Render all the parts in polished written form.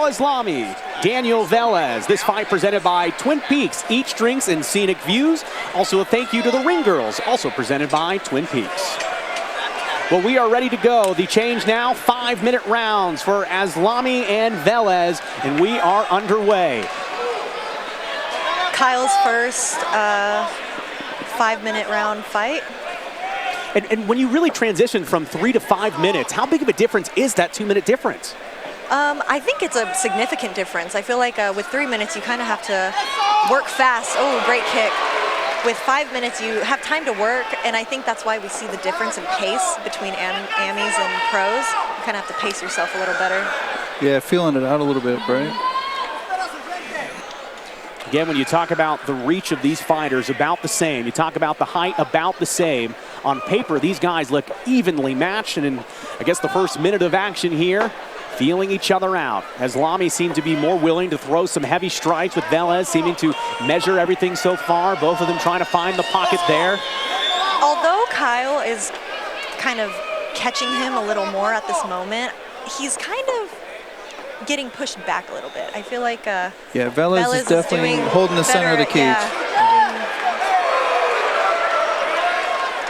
Kyle Aslami, Daniel Velez. This fight presented by Twin Peaks, Eats, Drinks, and Scenic Views. Also a thank you to the Ring Girls, also presented by Twin Peaks. Well, we are ready to go. The change now, 5-minute rounds for Aslami and Velez, and we are underway. Kyle's first 5-minute round fight. And when you really transition from 3 to 5 minutes, how big of a difference is that 2-minute difference? I think it's a significant difference. I feel like with 3 minutes, you kind of have to work fast. Oh, great kick. With 5 minutes, you have time to work, and I think that's why we see the difference in pace between amis and pros. You kind of have to pace yourself a little better. Yeah, feeling it out a little bit, right? Again, when you talk about the reach of these fighters, about the same. You talk about the height, about the same. On paper, these guys look evenly matched, and in, I guess, the first minute of action here, feeling each other out. Aslami seemed to be more willing to throw some heavy strikes, with Velez seeming to measure everything so far. Both of them trying to find the pocket there. Although Kyle is kind of catching him a little more at this moment, he's kind of getting pushed back a little bit. I feel like yeah, Velez is definitely holding the center of the cage. Yeah.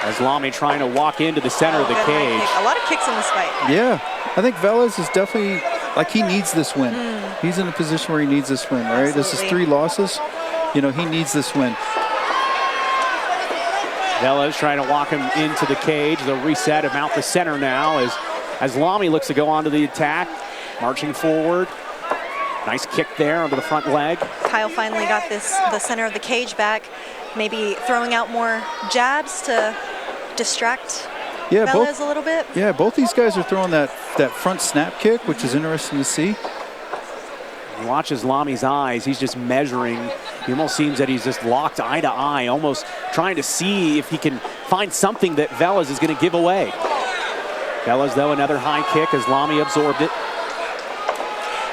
Aslami trying to walk into the center of the cage. A lot of kicks in this fight. Yeah, I think Velez is definitely, like, he needs this win. He's in a position where he needs this win, right? Absolutely. This is 3 losses. You know, he needs this win. Velez trying to walk him into the cage. They'll reset him out the center now as Aslami looks to go onto the attack. Marching forward. Nice kick there onto the front leg. Kyle finally got the center of the cage back. Maybe throwing out more jabs to distract Velez a little bit. Yeah, both these guys are throwing that front snap kick, which is interesting to see. You watch Aslami's eyes. He's just measuring. He almost seems that he's just locked eye to eye, almost trying to see if he can find something that Velez is going to give away. Velez, though, another high kick. Aslami absorbed it.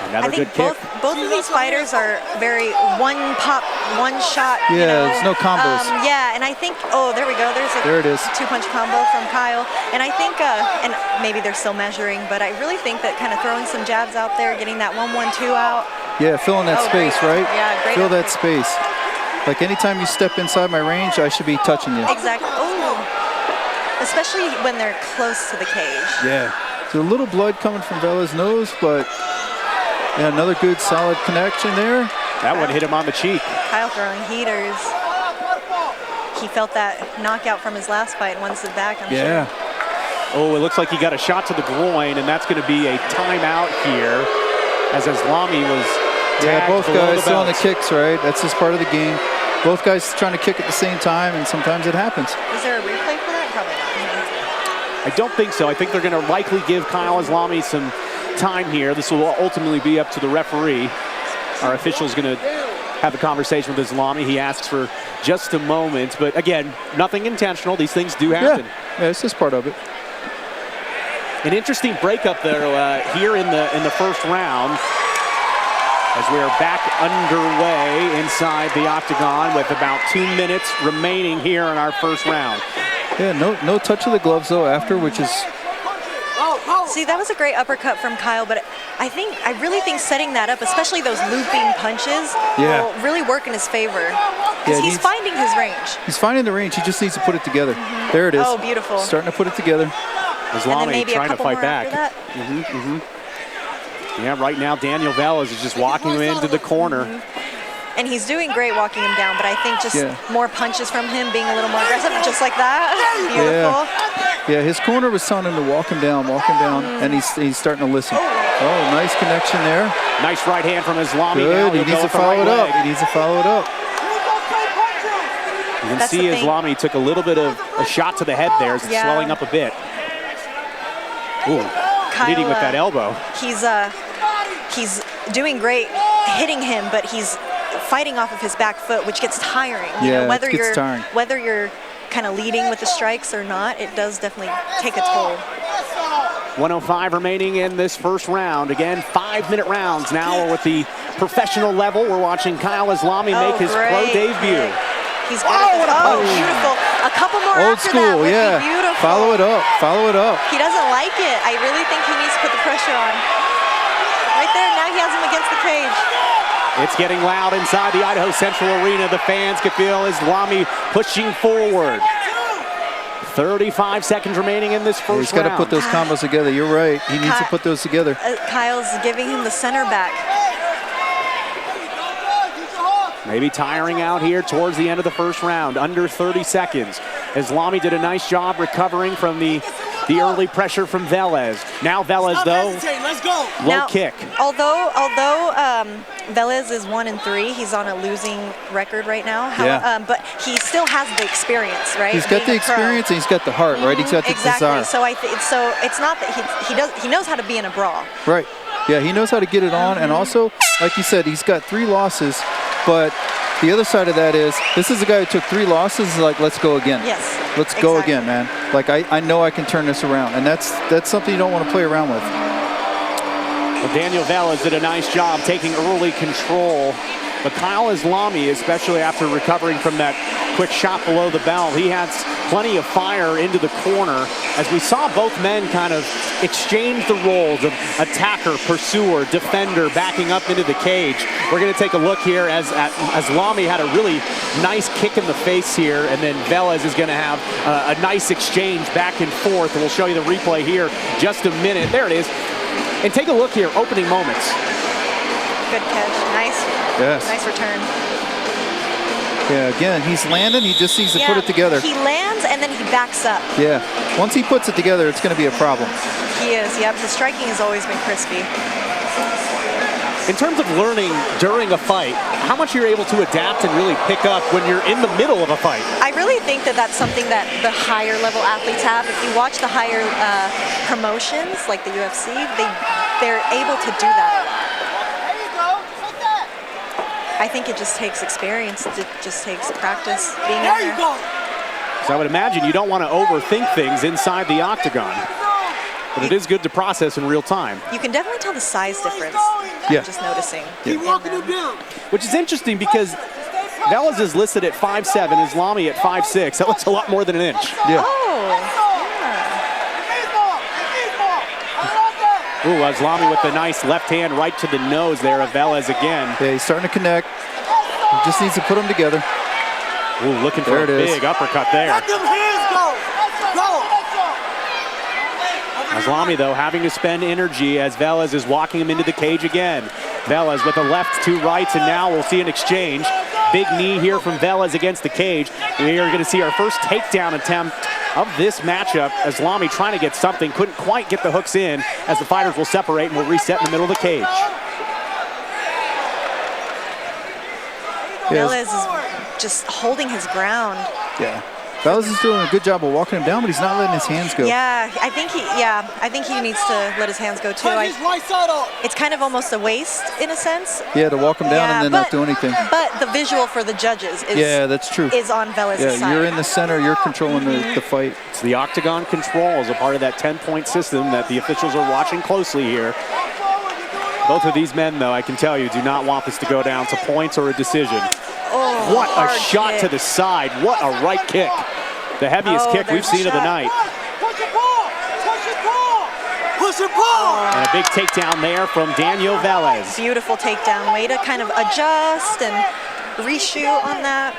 Another good kick. Both of these fighters are very one pop, one shot. Yeah, there's no combos. Yeah, and I think, oh, there we go. There it is. 2-punch combo from Kyle. And I think, and maybe they're still measuring, but I really think that kind of throwing some jabs out there, getting that 1-1-2 out. Yeah, filling that space, great. right? Yeah, great. Fill that space. Like, anytime you step inside my range, I should be touching you. Exactly. Oh, especially when they're close to the cage. Yeah. There's a little blood coming from Velez's nose, but yeah, another good solid connection there. That one hit him on the cheek. Kyle throwing heaters. He felt that knockout from his last fight and wants it back, I'm sure. Oh, it looks like he got a shot to the groin, and that's going to be a timeout here as Aslami was tagged. Yeah, both guys throwing the kicks, right? That's just part of the game. Both guys trying to kick at the same time, and sometimes it happens. Is there a replay for that? Probably not. I don't think so. I think they're going to likely give Kyle Aslami some time here. This will ultimately be up to the referee. Our official's going to have a conversation with Aslami. He asks for just a moment, but again, nothing intentional. These things do happen. Yeah, it's just part of it. An interesting breakup there here in the first round, as we are back underway inside the octagon with about 2 minutes remaining here in our first round. Yeah, no touch of the gloves though after, which is. See, that was a great uppercut from Kyle, but I really think setting that up, especially those looping punches, will really work in his favor. Because he's finding his range. He's finding the range. He just needs to put it together. There it is. Oh, beautiful. Starting to put it together. Aslami trying to fight back. Yeah, right now Daniel Velez is just walking him into the corner. And he's doing great walking him down, but I think just more punches from him, being a little more aggressive, just like that. Beautiful. Yeah, his corner was telling him to walk him down, and he's starting to listen. Oh, nice connection there. Nice right hand from Aslami. Good, he needs to follow it up. He needs to follow it up. You can see Aslami took a little bit of a shot to the head there. It's swelling up a bit. Ooh, leading with that elbow. He's doing great hitting him, but he's fighting off of his back foot, which gets tiring. You know, it gets tiring. Whether you're kind of leading with the strikes or not, it does definitely take a toll. 1:05 remaining in this first round. Again, 5-minute rounds now. We're with the professional level. We're watching Kyle Aslami make his pro debut. He's good at this. Oh, beautiful. A couple more Old after school, that would be beautiful. Follow it up, follow it up. He doesn't like it. I really think he needs to put the pressure on. Right there, now he has him against against the cage. It's getting loud inside the Idaho Central Arena. The fans can feel Aslami pushing forward. 35 seconds remaining in this first round. He's got to put those combos together. You're right. He needs to put those together. Kyle's giving him the center back. Maybe tiring out here towards the end of the first round. Under 30 seconds. Aslami did a nice job recovering from the early pressure from Velez. Now Velez, though, let's go. Low kick. Although Velez is 1-3, he's on a losing record right now. But he still has the experience, right? He's got the experience and he's got the heart, right? He's got the desire. So so it's not that he knows how to be in a brawl. Right. Yeah, he knows how to get it on, and also, like you said, he's got 3 losses. But the other side of that is, this is a guy who took 3 losses. Like, let's go again. Yes. Let's go again, man. Like, I know I can turn this around, and that's something you don't want to play around with. Well, Daniel Velez did a nice job taking early control. But Kyle Aslami, especially after recovering from that quick shot below the belt, he had plenty of fire into the corner as we saw both men kind of exchange the roles of attacker, pursuer, defender, backing up into the cage. We're going to take a look here as Aslami had a really nice kick in the face here, and then Velez is going to have a nice exchange back and forth. And we'll show you the replay here just a minute. There it is. And take a look here, opening moments. Good catch. Nice. Yes. Nice return. Yeah, again, he's landing. He just needs to put it together. He lands and then he backs up. Yeah. Once he puts it together, it's going to be a problem. He is, yep. The striking has always been crispy. In terms of learning during a fight, how much you're able to adapt and really pick up when you're in the middle of a fight? I really think that that's something that the higher level athletes have. If you watch the higher promotions, like the UFC, they're able to do that a lot. I think it just takes experience. It just takes practice being in there. So I would imagine you don't want to overthink things inside the octagon. But it is good to process in real time. You can definitely tell the size difference. Yeah. Just noticing. Keep walking him down. Which is interesting because Velez is listed at 5'7", Aslami at 5'6". That looks a lot more than an inch. Yeah. Ooh, Aslami with the nice left hand right to the nose there of Velez again. Yeah, he's starting to connect. He just needs to put them together. Ooh, looking for a big uppercut there. Let them hands go. Go. Aslami, though, having to spend energy as Velez is walking him into the cage again. Velez with a left, 2 rights, and now we'll see an exchange. Big knee here from Velez against the cage. We are going to see our first takedown attempt of this matchup. Aslami trying to get something, couldn't quite get the hooks in as the fighters will separate and will reset in the middle of the cage. Velez is just holding his ground. Yeah. Velez is doing a good job of walking him down, but he's not letting his hands go. Yeah, I think he needs to let his hands go too. It's kind of almost a waste in a sense. Yeah, to walk him down and then not do anything. But the visual for the judges is that's true. Is on Velez's side. You're in the center, you're controlling the fight. It's the octagon control as a part of that 10-point system that the officials are watching closely here. Both of these men, though, I can tell you, do not want this to go down to points or a decision. Oh, what a shot to the side. What a right kick. The heaviest kick we've seen of the night. Push it, ball. Push it, ball. Push it, ball. And a big takedown there from Daniel Velez. Beautiful takedown. Way to kind of adjust and reshoot on that.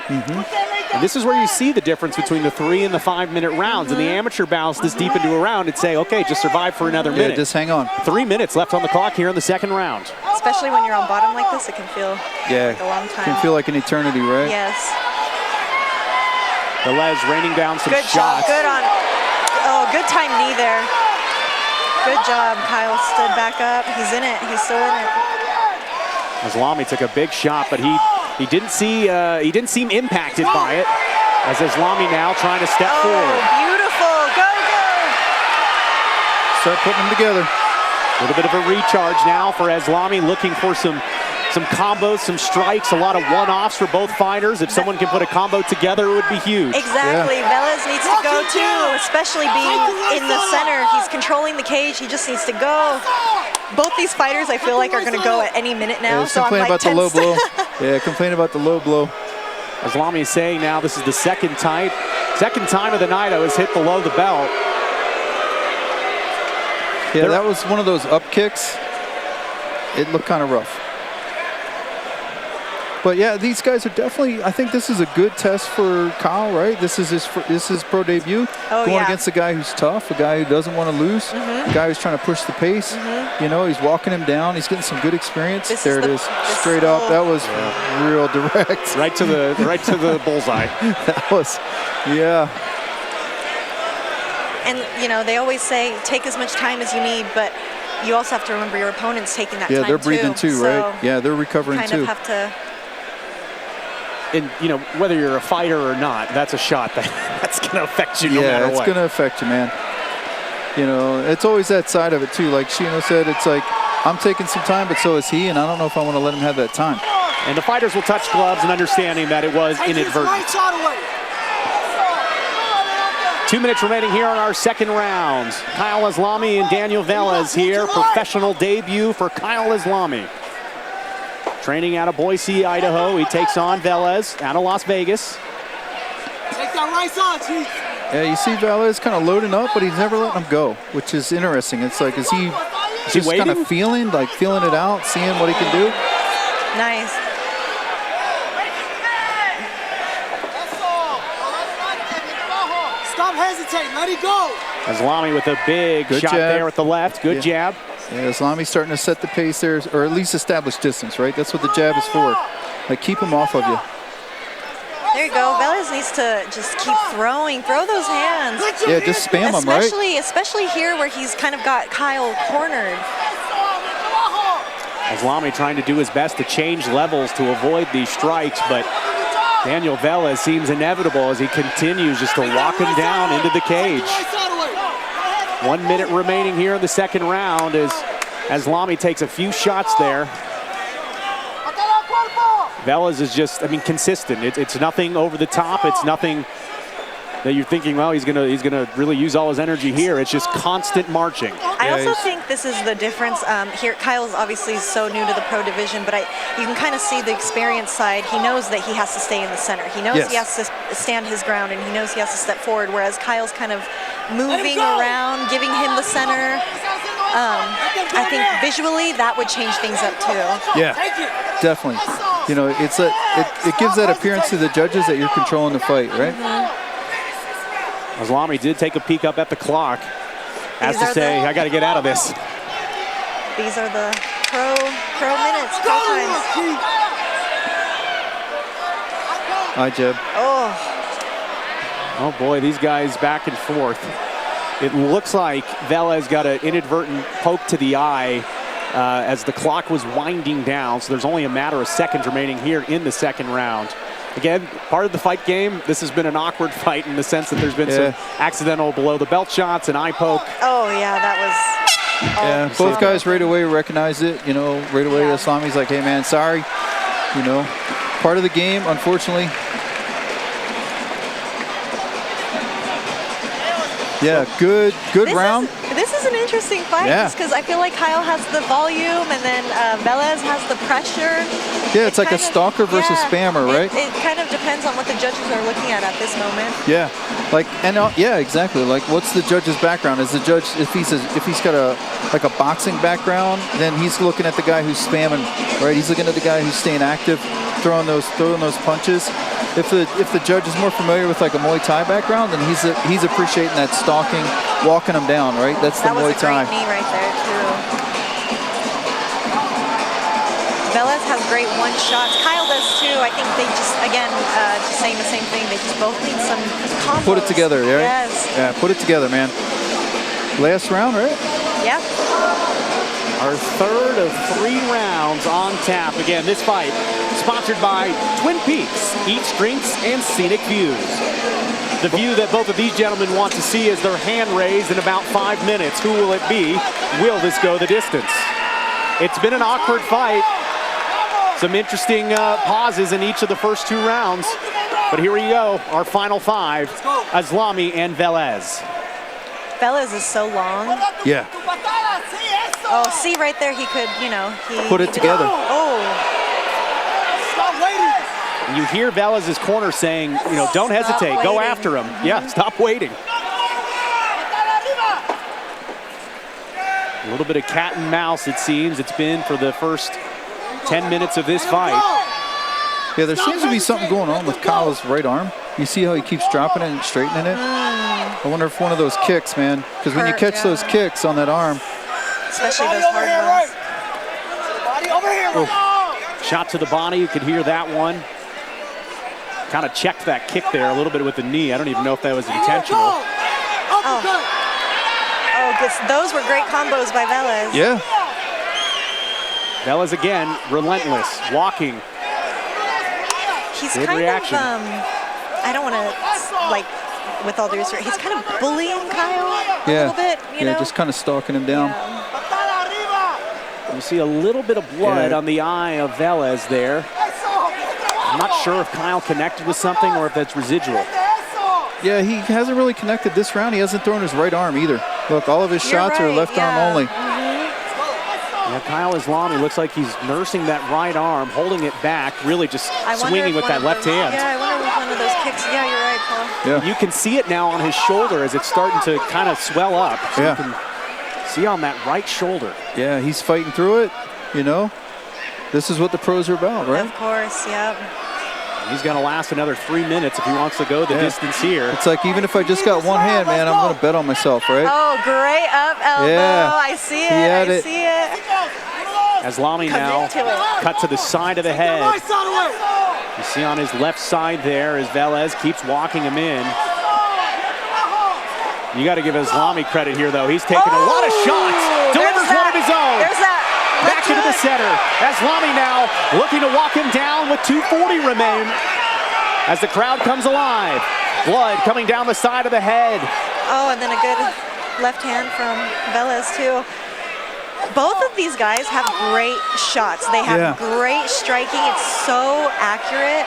And this is where you see the difference between the 3 and the 5-minute rounds. In the amateur bouts this deep into a round, it'd say, okay, just survive for another minute. Yeah, just hang on. 3 minutes left on the clock here in the second round. Especially when you're on bottom like this, it can feel like a long time. Can feel like an eternity, right? Yes. Velez raining down some good shots. Good on. Oh, good time knee there. Good job. Kyle stood back up. He's in it. He's still in it. Aslami took a big shot, but he didn't seem impacted by it. As Aslami now trying to step forward. Beautiful. Go, go. Start putting them together. A little bit of a recharge now for Aslami, looking for some combos, some strikes, a lot of one-offs for both fighters. If someone can put a combo together, it would be huge. Exactly. Yeah. Velez needs to go too, especially being in the center. He's controlling the cage. He just needs to go. Both these fighters, I feel like, are going to go at any minute now. So I'm like about the low blow. Yeah, complain about the low blow. Aslami is saying now this is the second time of the night I was hit below the belt. Yeah, that was one of those up kicks. It looked kind of rough. But yeah, these guys are definitely. I think this is a good test for Kyle, right? This is his pro debut, going against a guy who's tough, a guy who doesn't want to lose, a guy who's trying to push the pace. You know, he's walking him down. He's getting some good experience. There it is, straight up. That was real direct. Right to the bullseye. That was, yeah. And you know, they always say take as much time as you need, but you also have to remember your opponent's taking that time too. Yeah, they're breathing too, right? Yeah, they're recovering too. Kind of have to. And, you know, whether you're a fighter or not, that's a shot that's going to affect you no matter what. Yeah, it's going to affect you, man. You know, it's always that side of it, too. Like Shino said, it's like, I'm taking some time, but so is he, and I don't know if I want to let him have that time. And the fighters will touch gloves and understanding that it was inadvertent. 2 minutes remaining here on our second round. Kyle Aslami and Daniel Velez here. Professional debut for Kyle Aslami. Training out of Boise, Idaho. He takes on Velez out of Las Vegas. Take that right side, Chief. Yeah, you see Velez kind of loading up, but he's never letting him go, which is interesting. It's like, is he just kind of feeling it out, seeing what he can do? Nice. Stop hesitating. Let it go. Aslami with a big shot there with the left. Good jab. Yeah, Aslami's starting to set the pace there, or at least establish distance, right? That's what the jab is for. Like, keep him off of you. There you go. Velez needs to just keep throwing. Throw those hands. Yeah, just spam him, right? Especially here where he's kind of got Kyle cornered. Aslami trying to do his best to change levels to avoid these strikes, but Daniel Velez seems inevitable as he continues just to walk him down into the cage. 1 minute remaining here in the second round as Aslami takes a few shots there. Velez is just, I mean, consistent. It's nothing over the top. It's nothing that you're thinking, well, he's gonna really use all his energy here. It's just constant marching. I also think this is the difference here. Kyle's obviously so new to the pro division, but you can kind of see the experience side. He knows that he has to stay in the center. He knows he has to stand his ground, and he knows he has to step forward, whereas Kyle's kind of moving around, giving him the center. I think visually that would change things up too. Yeah, definitely. You know, it gives that appearance to the judges that you're controlling the fight, right? Aslami did take a peek up at the clock as to say, I got to get out of this. These are the pro minutes, pro times. Hi, Jeb. Oh boy, these guys back and forth. It looks like Velez got an inadvertent poke to the eye as the clock was winding down, so there's only a matter of seconds remaining here in the second round. Again, part of the fight game, this has been an awkward fight in the sense that there's been some accidental below the belt shots and eye poke. Oh yeah, that was... Yeah, both guys right away recognized it, you know, right away Aslami's like, hey man, sorry. You know, part of the game, unfortunately. Yeah, good round. This is an interesting fight just because I feel like Kyle has the volume and then Velez has the pressure. Yeah, it's like a stalker versus spammer, right? It kind of depends on what the judges are looking at this moment. Yeah, like, and yeah, exactly. Like, what's the judge's background? Is the judge, if he's got a boxing background, then he's looking at the guy who's spamming, right? He's looking at the guy who's staying active, throwing those punches. If the judge is more familiar with like a Muay Thai background, then he's appreciating that stalking, walking him down, right? That's the Muay Thai. That was a great knee right there too. Velez has great one shots. Kyle does too. I think they just, again, just saying the same thing. They just both need some combos. Put it together, right? Yes. Yeah, put it together, man. Last round, right? Yeah. Our third of 3 rounds on tap. Again, this fight sponsored by Twin Peaks, Eats, Drinks, and Scenic Views. The view that both of these gentlemen want to see is their hand raised in about 5 minutes. Who will it be? Will this go the distance? It's been an awkward fight. Some interesting pauses in each of the first 2 rounds. But here we go, our final 5, Aslami and Velez. Velez is so long. Yeah. Oh, see right there, he could, you know, put it together. Oh. Stop waiting. And you hear Velez's corner saying, you know, don't hesitate, go after him. Yeah, stop waiting. A little bit of cat and mouse, it seems. It's been for the first 10 minutes of this fight. Yeah, there seems to be something going on with Kyle's right arm. You see how he keeps dropping it and straightening it? I wonder if one of those kicks, man, because when you catch those kicks on that arm. Especially those hard ones. Body over here, oh. Shot to the body, you could hear that one. Kind of checked that kick there a little bit with the knee. I don't even know if that was intentional. Those were great combos by Velez. Yeah. Velez again, relentless, walking. He's good kind reaction. of, I don't want to, like, with all due respect, he's kind of bullying Kyle a little bit, you know? Just kind of stalking him down. You see a little bit of blood on the eye of Velez there. I'm not sure if Kyle connected with something or if that's residual. Yeah, he hasn't really connected this round. He hasn't thrown his right arm either. Look, all of his shots are left arm only. Yeah, Kyle Aslami looks like he's nursing that right arm, holding it back, really just swinging with that left hand. Yeah, I wonder if one of those kicks. Yeah, you're right, Paul. Yeah. You can see it now on his shoulder as it's starting to kind of swell up. So you can see on that right shoulder. Yeah, he's fighting through it, you know. This is what the pros are about, right? Of course, yep. He's going to last another 3 minutes if he wants to go the distance here. It's like even if I just got one hand, man, I'm going to bet on myself, right? Oh, great up elbow. Yeah. I see it. I see it. Aslami now cut to the side of the head. You see on his left side there as Velez keeps walking him in. You got to give Aslami credit here, though. He's taken a lot of shots. Delivers one of his own. There's that. Back into the center. Aslami now looking to walk him down with 2:40 remain as the crowd comes alive. Blood coming down the side of the head. Oh, and then a good left hand from Velez, too. Both of these guys have great shots. They have great striking. It's so accurate.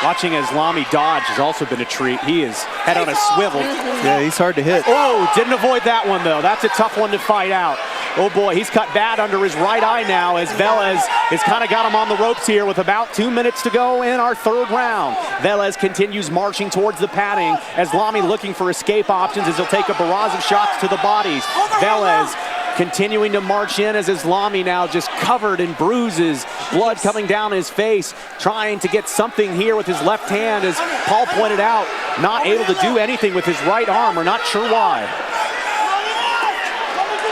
Watching Aslami dodge has also been a treat. He is head on a swivel. Yeah, he's hard to hit. Oh, didn't avoid that one, though. That's a tough one to fight out. Oh, boy, he's cut bad under his right eye now as Velez has kind of got him on the ropes here with about 2 minutes to go in our third round. Velez continues marching towards the padding. Aslami looking for escape options as he'll take a barrage of shots to the bodies. Velez continuing to march in as Aslami now just covered in bruises, blood coming down his face, trying to get something here with his left hand, as Paul pointed out, not able to do anything with his right arm. We're not sure why.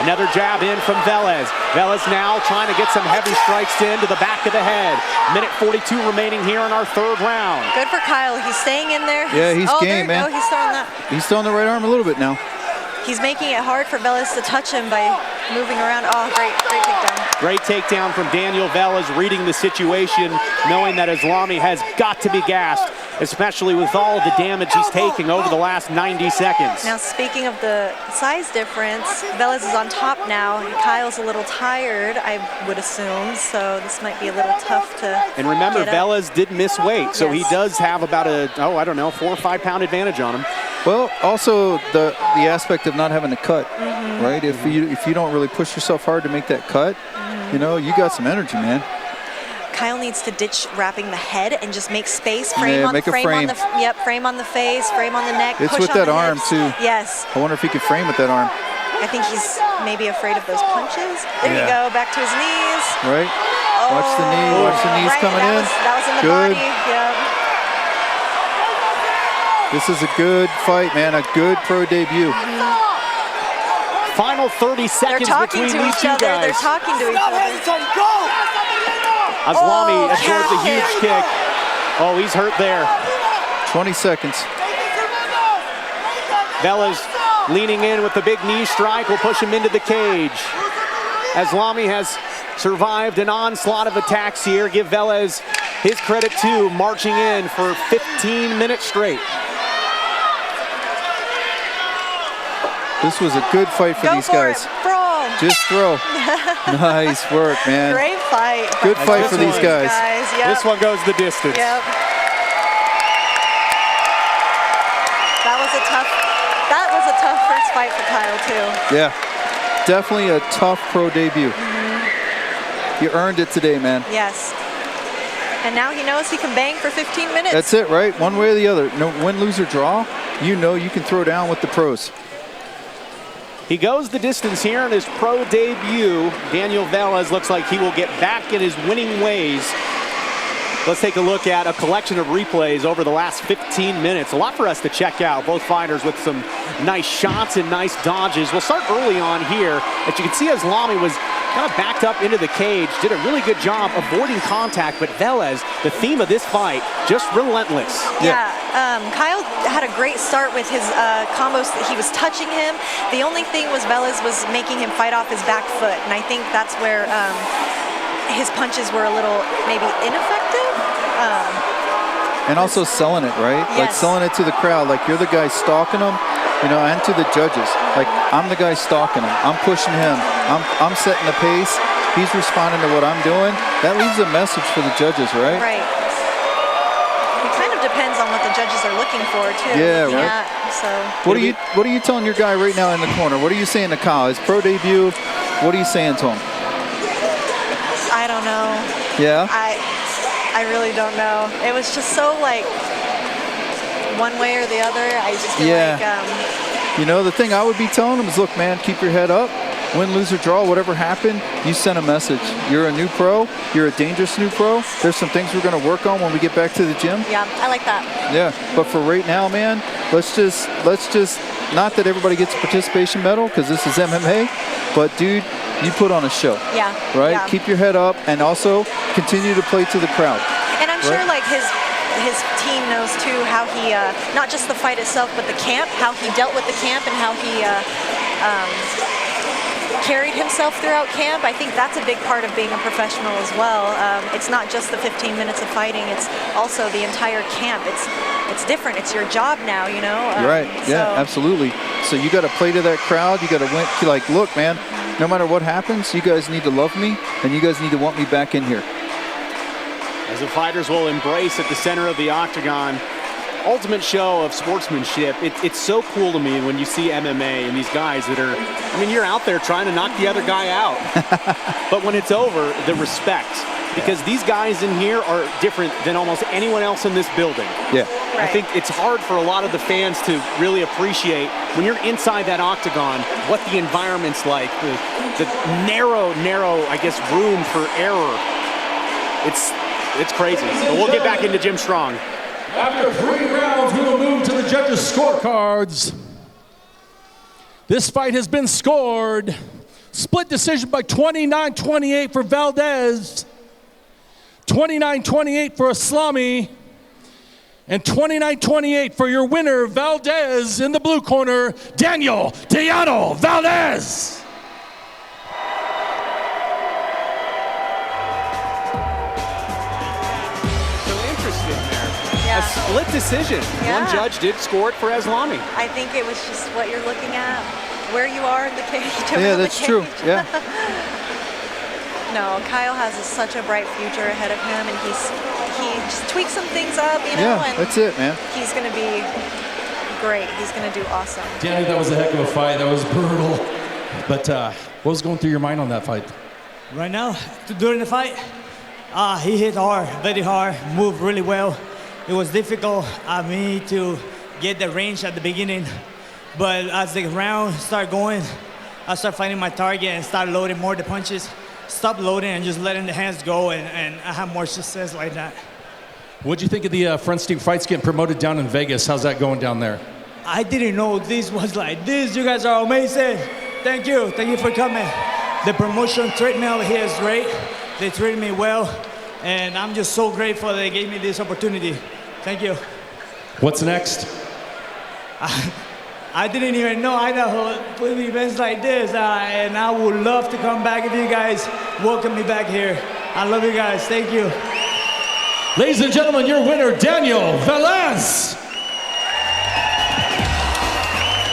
Another jab in from Velez. Velez now trying to get some heavy strikes in to the back of the head. Minute 42 remaining here in our third round. Good for Kyle. He's staying in there. Yeah, he's game, man. Oh, he's throwing that. He's throwing the right arm a little bit now. He's making it hard for Velez to touch him by moving around. Oh, great takedown. Great takedown from Daniel Velez, reading the situation, knowing that Aslami has got to be gassed, especially with all of the damage he's taking over the last 90 seconds. Now, speaking of the size difference, Velez is on top now. Kyle's a little tired, I would assume, so this might be a little tough to And remember, get up. Velez did miss weight, so he does have about a, 4 or 5 pound advantage on him. Well, also the aspect of not having to cut, right? If you don't really push yourself hard to make that cut, you know, you got some energy, man. Kyle needs to ditch wrapping the head and just make space, frame on make a frame frame. on the frame on the face, frame on the neck. It's push with on that the arm hips. too. Yes. I wonder if he could frame with that arm. I think he's maybe afraid of those punches. There you go, back to his knees. Right. Watch the knee. Watch the knees coming in. That was in the Good. body. Yeah. This is a good fight, man. A good pro debut. Final 30 seconds between these two guys. They're talking to each other. Aslami absorbed the huge kick. Oh, he's hurt there. 20 seconds. Velez leaning in with the big knee strike will push him into the cage. Aslami has survived an onslaught of attacks here. Give Velez his credit too, marching in for 15 minutes straight. This was a good fight for these guys. Brawl. Just throw. Nice work, man. Great fight. Good fight for these guys. Yep. This one goes the distance. Yep. That was a tough first fight for Kyle too. Yeah, definitely a tough pro debut. You earned it today, man. Yes. And now he knows he can bang for 15 minutes. That's it, right? One way or the other. No win, lose, or draw. You know you can throw down with the pros. He goes the distance here in his pro debut. Daniel Velez looks like he will get back in his winning ways Let's take a look at a collection of replays over the last 15 minutes. A lot for us to check out. Both fighters with some nice shots and nice dodges. We'll start early on here. As you can see, Aslami was kind of backed up into the cage, did a really good job avoiding contact, but Velez, the theme of this fight, just relentless. Yeah, Kyle had a great start with his combos. He was touching him. The only thing was Velez was making him fight off his back foot, and I think that's where his punches were a little maybe ineffective. And also selling it, right? Yes. Like selling it to the crowd, like you're the guy stalking them, you know, and to the judges. Like, I'm the guy stalking him. I'm pushing him. I'm setting the pace. He's responding to what I'm doing. That leaves a message for the judges, right? Right. It kind of depends on what the judges are looking for, too. Yeah, right. So. What are you telling your guy right now in the corner? What are you saying to Kyle? His pro debut, what are you saying to him? I don't know. Yeah? I really don't know. It was just so like one way or the other. I just feel like you know, the thing I would be telling him is, look, man, keep your head up. Win, lose, or draw, whatever happened, you sent a message. You're a new pro. You're a dangerous new pro. There's some things we're going to work on when we get back to the gym. Yeah, I like that. Yeah, but for right now, man, let's just not that everybody gets a participation medal because this is MMA, but dude, you put on a show. Yeah. Right? Yeah. Keep your head up and also continue to play to the crowd. And I'm sure like his team knows too how he, not just the fight itself, but the camp, how he dealt with the camp and how he carried himself throughout camp. I think that's a big part of being a professional as well. It's not just the 15 minutes of fighting, it's also the entire camp. It's different. It's your job now, you know? Right, yeah, absolutely. So you got to play to that crowd. You got to win. Like, look, man, no matter what happens, you guys need to love me, and you guys need to want me back in here. As the fighters will embrace at the center of the octagon, ultimate show of sportsmanship. It's so cool to me when you see MMA and these guys that are, I mean, you're out there trying to knock the other guy out. But when it's over, the respect. Because these guys in here are different than almost anyone else in this building. Yeah. Right. I think it's hard for a lot of the fans to really appreciate when you're inside that octagon what the environment's like, the narrow, I guess, room for error. It's crazy. But we'll get back into Jim Strong. After 3 rounds, we will move to the judges' scorecards. This fight has been scored. Split decision by 29-28 for Velez, 29-28 for Aslami, and 29-28 for your winner, Velez, in the blue corner, Daniel Diano Velez. A split decision. Yeah. One judge did score it for Aslami. I think it was just what you're looking at, where you are in the cage. Yeah, that's true. Yeah. No, Kyle has such a bright future ahead of him, and he just tweaks some things up, you know. Yeah, and that's it, man. He's going to be great. He's going to do awesome. Danny, that was a heck of a fight. That was brutal. But what was going through your mind on that fight? Right now, during the fight, he hit hard, very hard, moved really well. It was difficult me to get the range at the beginning, but as the round started going, I started finding my target and started loading more the punches. Stop loading and just letting the hands go, and I have more success like that. What'd you think of the Front Street fights getting promoted down in Vegas? How's that going down there? I didn't know this was like this. You guys are amazing. Thank you for coming. The promotion treatment over here is great. They treated me well, and I'm just so grateful they gave me this opportunity. Thank you. What's next? I didn't even know Idaho put events like this, and I would love to come back if you guys welcome me back here. I love you guys. Thank you. Ladies and gentlemen, your winner, Daniel Velez.